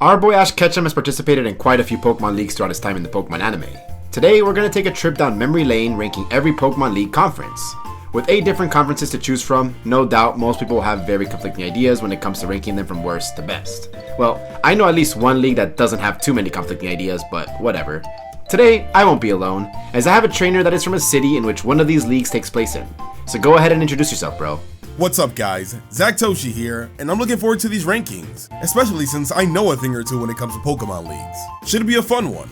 Our boy Ash Ketchum has participated in quite a few Pokemon Leagues throughout his time in the Pokemon anime. Today, we're going to take a trip down memory lane ranking every Pokemon League conference. With 8 different conferences to choose from, no doubt most people will have very conflicting ideas when it comes to ranking them from worst to best. Well, I know at least one league that doesn't have too many conflicting ideas, but whatever. Today, I won't be alone, as I have a trainer that is from a city in which one of these leagues takes place in. So go ahead and introduce yourself, bro. What's up guys, Zach Toshi here, and I'm looking forward to these rankings, especially since I know a thing or two when it comes to Pokemon Leagues. Should be a fun one.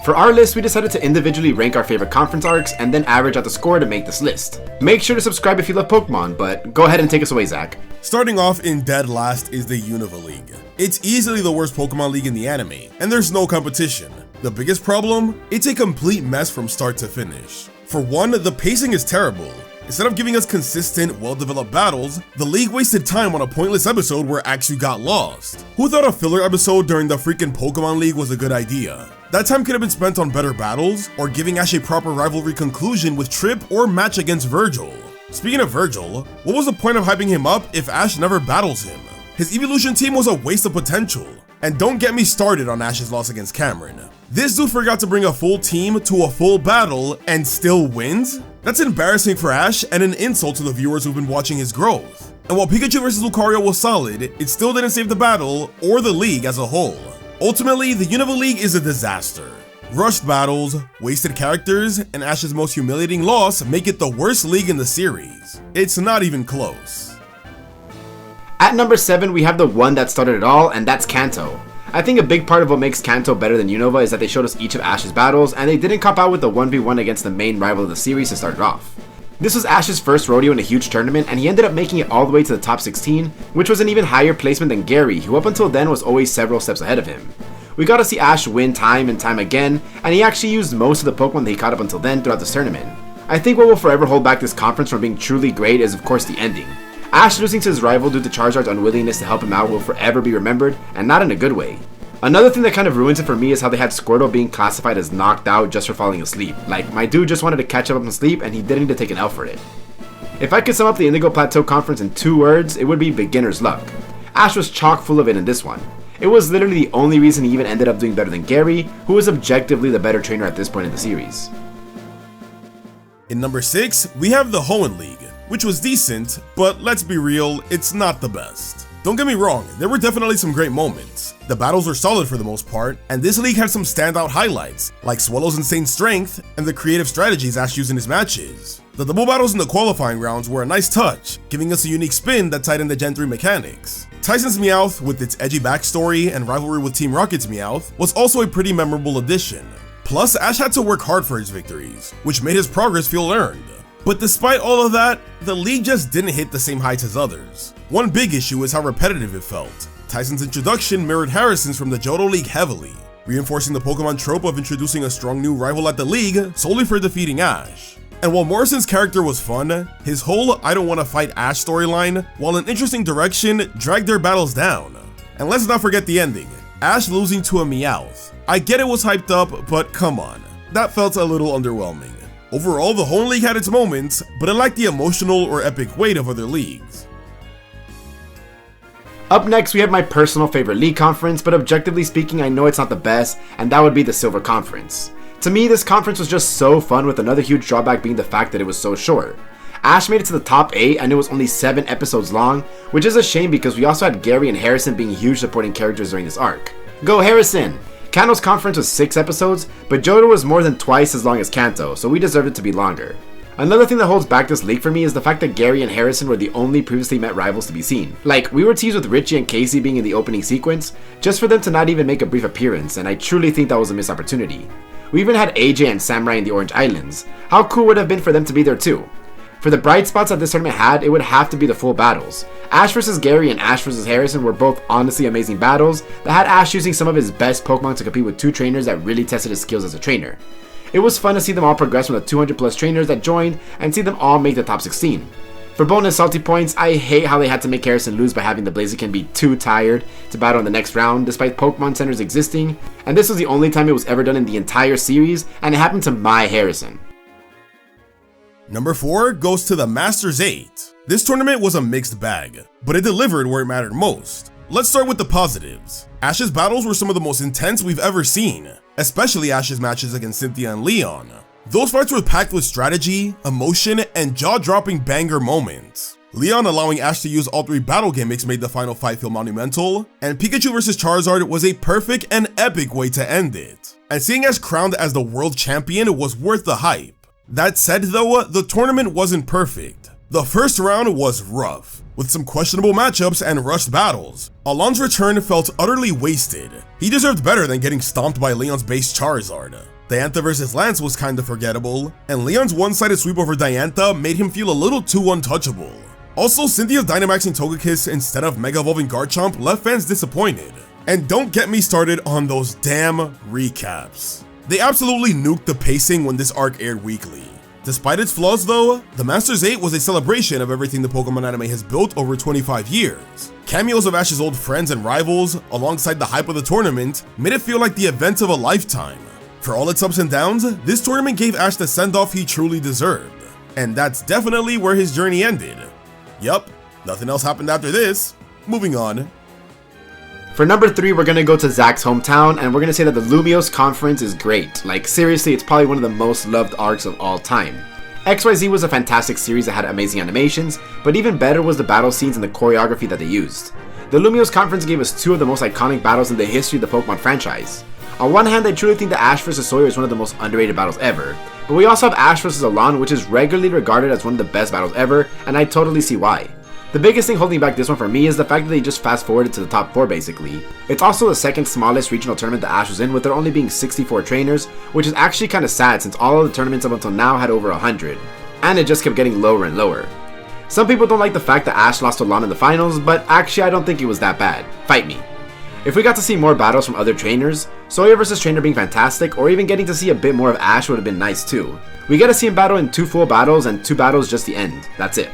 For our list, we decided to individually rank our favorite conference arcs and then average out the score to make this list. Make sure to subscribe if you love Pokemon, but go ahead and take us away, Zach. Starting off in dead last is the Unova League. It's easily the worst Pokemon League in the anime, and there's no competition. The biggest problem? It's a complete mess from start to finish. For one, the pacing is terrible. Instead of giving us consistent, well-developed battles, the league wasted time on a pointless episode where Axu got lost. Who thought a filler episode during the freaking Pokemon League was a good idea? That time could have been spent on better battles, or giving Ash a proper rivalry conclusion with Trip or match against Virgil. Speaking of Virgil, what was the point of hyping him up if Ash never battles him? His evolution team was a waste of potential. And don't get me started on Ash's loss against Cameron. This dude forgot to bring a full team to a full battle and still wins? That's embarrassing for Ash and an insult to the viewers who've been watching his growth. And while Pikachu vs Lucario was solid, it still didn't save the battle or the league as a whole. Ultimately, the Unova League is a disaster. Rushed battles, wasted characters, and Ash's most humiliating loss make it the worst league in the series. It's not even close. At number 7, we have the one that started it all, and that's Kanto. I think a big part of what makes Kanto better than Unova is that they showed us each of Ash's battles, and they didn't cop out with the 1v1 against the main rival of the series to start it off. This was Ash's first rodeo in a huge tournament, and he ended up making it all the way to the top 16, which was an even higher placement than Gary, who up until then was always several steps ahead of him. We got to see Ash win time and time again, and he actually used most of the Pokemon that he caught up until then throughout this tournament. I think what will forever hold back this conference from being truly great is of course the ending. Ash losing to his rival due to Charizard's unwillingness to help him out will forever be remembered, and not in a good way. Another thing that kind of ruins it for me is how they had Squirtle being classified as knocked out just for falling asleep. Like, my dude just wanted to catch up on sleep and he didn't need to take an L for it. If I could sum up the Indigo Plateau conference in 2 words, it would be beginner's luck. Ash was chock full of it in this one. It was literally the only reason he even ended up doing better than Gary, who was objectively the better trainer at this point in the series. In number 6, we have the Hoenn League, which was decent, but let's be real, it's not the best. Don't get me wrong, there were definitely some great moments. The battles were solid for the most part, and this league had some standout highlights, like Swallow's insane strength and the creative strategies Ash used in his matches. The double battles in the qualifying rounds were a nice touch, giving us a unique spin that tied in the Gen 3 mechanics. Tyson's Meowth, with its edgy backstory and rivalry with Team Rocket's Meowth, was also a pretty memorable addition. Plus, Ash had to work hard for his victories, which made his progress feel earned. But despite all of that, the league just didn't hit the same heights as others. One big issue is how repetitive it felt. Tyson's introduction mirrored Harrison's from the Johto League heavily, reinforcing the Pokemon trope of introducing a strong new rival at the league solely for defeating Ash. And while Morrison's character was fun, his whole I don't want to fight Ash storyline, while an interesting direction, dragged their battles down. And let's not forget the ending, Ash losing to a Meowth. I get it was hyped up, but come on, that felt a little underwhelming. Overall, the Hoenn League had its moments, but it lacked the emotional or epic weight of other leagues. Up next, we have my personal favorite league conference, but objectively speaking, I know it's not the best, and that would be the Silver Conference. To me, this conference was just so fun, with another huge drawback being the fact that it was so short. Ash made it to the top 8, and it was only 7 episodes long, which is a shame because we also had Gary and Harrison being huge supporting characters during this arc. Go Harrison! Kanto's conference was 6 episodes, but Johto was more than twice as long as Kanto, so we deserved it to be longer. Another thing that holds back this league for me is the fact that Gary and Harrison were the only previously met rivals to be seen. Like, we were teased with Richie and Casey being in the opening sequence, just for them to not even make a brief appearance, and I truly think that was a missed opportunity. We even had AJ and Samurai in the Orange Islands. How cool would it have been for them to be there too? For the bright spots that this tournament had, it would have to be the full battles. Ash vs Gary and Ash vs Harrison were both honestly amazing battles that had Ash using some of his best Pokemon to compete with 2 trainers that really tested his skills as a trainer. It was fun to see them all progress from the 200 plus trainers that joined and see them all make the top 16. For bonus salty points, I hate how they had to make Harrison lose by having the Blaziken be too tired to battle in the next round despite Pokemon centers existing, and this was the only time it was ever done in the entire series, and it happened to my Harrison. Number 4 goes to the Masters 8. This tournament was a mixed bag, but it delivered where it mattered most. Let's start with the positives. Ash's battles were some of the most intense we've ever seen, especially Ash's matches against Cynthia and Leon. Those fights were packed with strategy, emotion, and jaw-dropping banger moments. Leon allowing Ash to use all 3 battle gimmicks made the final fight feel monumental, and Pikachu vs Charizard was a perfect and epic way to end it. And seeing Ash crowned as the world champion was worth the hype. That said though, the tournament wasn't perfect. The first round was rough, with some questionable matchups and rushed battles. Alon's return felt utterly wasted. He deserved better than getting stomped by Leon's base Charizard. Diantha vs Lance was kinda forgettable, and Leon's one-sided sweep over Diantha made him feel a little too untouchable. Also, Cynthia's Dynamaxing Togekiss instead of Mega Evolving Garchomp left fans disappointed. And don't get me started on those damn recaps. They absolutely nuked the pacing when this arc aired weekly. Despite its flaws though, the Masters 8 was a celebration of everything the Pokemon anime has built over 25 years. Cameos of Ash's old friends and rivals, alongside the hype of the tournament, made it feel like the event of a lifetime. For all its ups and downs, this tournament gave Ash the send-off he truly deserved. And that's definitely where his journey ended. Yup, nothing else happened after this. Moving on. For number 3, we're gonna go to Zach's hometown, and we're gonna say that the Lumiose conference is great. Like, seriously, it's probably one of the most loved arcs of all time. XYZ was a fantastic series that had amazing animations, but even better was the battle scenes and the choreography that they used. The Lumiose conference gave us 2 of the most iconic battles in the history of the Pokemon franchise. On one hand, I truly think that Ash vs Sawyer is one of the most underrated battles ever, but we also have Ash vs Alon, which is regularly regarded as one of the best battles ever, and I totally see why. The biggest thing holding back this one for me is the fact that they just fast forwarded to the top 4 basically. It's also the second smallest regional tournament that Ash was in, with there only being 64 trainers, which is actually kinda sad since all of the tournaments up until now had over 100, and it just kept getting lower and lower. Some people don't like the fact that Ash lost to Alon in the finals, but actually I don't think it was that bad. Fight me. If we got to see more battles from other trainers, Sawyer vs Trainer being fantastic, or even getting to see a bit more of Ash would have been nice too. We get to see him battle in 2 full battles and 2 battles just the end. That's it.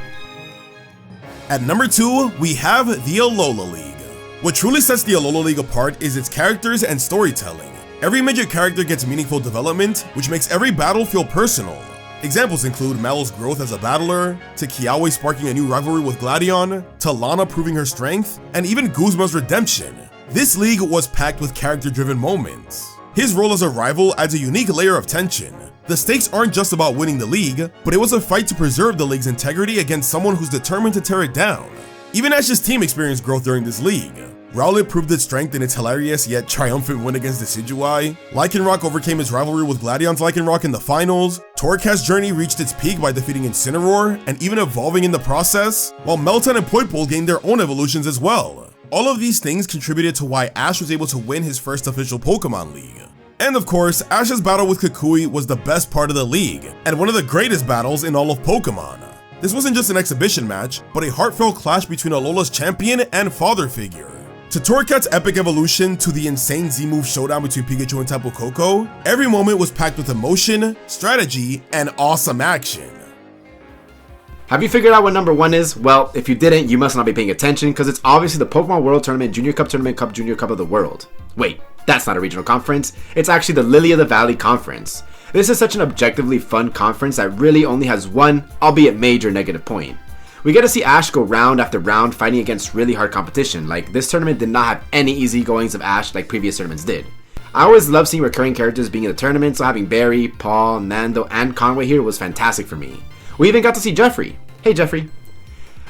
At number 2, we have the Alola League. What truly sets the Alola League apart is its characters and storytelling. Every major character gets meaningful development, which makes every battle feel personal. Examples include Mallow's growth as a battler, to Kiawe sparking a new rivalry with Gladion, to Lana proving her strength, and even Guzma's redemption. This league was packed with character-driven moments. His role as a rival adds a unique layer of tension. The stakes aren't just about winning the league, but it was a fight to preserve the league's integrity against someone who's determined to tear it down. Even Ash's team experienced growth during this league. Rowlet proved its strength in its hilarious yet triumphant win against Decidueye. Lycanroc overcame his rivalry with Gladion's Lycanroc in the finals. Torcast's journey reached its peak by defeating Incineroar and even evolving in the process, while Meltan and Poipole gained their own evolutions as well. All of these things contributed to why Ash was able to win his first official Pokemon League. And of course, Ash's battle with Kukui was the best part of the league, and one of the greatest battles in all of Pokemon. This wasn't just an exhibition match, but a heartfelt clash between Alola's champion and father figure. To Torcat's epic evolution to the insane Z-move showdown between Pikachu and Tapu Koko, every moment was packed with emotion, strategy, and awesome action. Have you figured out what number 1 is? Well, if you didn't, you must not be paying attention, because it's obviously the Pokemon World Tournament Junior Cup Tournament Cup Junior Cup of the World. Wait, that's not a regional conference, it's actually the Lily of the Valley Conference. This is such an objectively fun conference that really only has one, albeit major, negative point. We get to see Ash go round after round fighting against really hard competition. Like, this tournament did not have any easy goings of Ash like previous tournaments did. I always love seeing recurring characters being in the tournament, so having Barry, Paul, Nando, and Conway here was fantastic for me. We even got to see Jeffrey. Hey Jeffrey.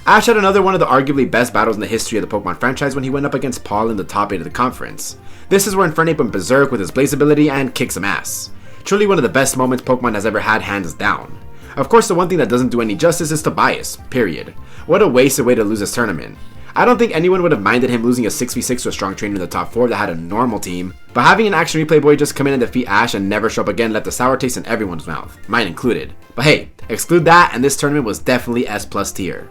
Ash had another one of the arguably best battles in the history of the Pokemon franchise when he went up against Paul in the top 8 of the conference. This is where Infernape went berserk with his Blaze ability and kicked some ass. Truly one of the best moments Pokemon has ever had, hands down. Of course, the one thing that doesn't do any justice is Tobias, period. What a wasted way to lose this tournament. I don't think anyone would have minded him losing a 6v6 to a strong trainer in the top 4 that had a normal team, but having an action replay boy just come in and defeat Ash and never show up again left a sour taste in everyone's mouth, mine included. But hey, exclude that and this tournament was definitely S+ tier.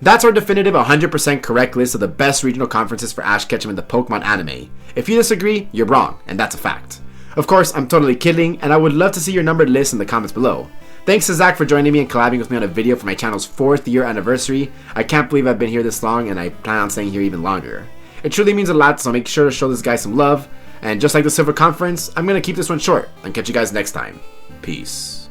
That's our definitive 100% correct list of the best regional conferences for Ash Ketchum in the Pokemon anime. If you disagree, you're wrong, and that's a fact. Of course, I'm totally kidding, and I would love to see your numbered list in the comments below. Thanks to Zach for joining me and collabing with me on a video for my channel's 4th year anniversary. I can't believe I've been here this long, and I plan on staying here even longer. It truly means a lot, so make sure to show this guy some love. And just like the Silver Conference, I'm going to keep this one short, and catch you guys next time. Peace.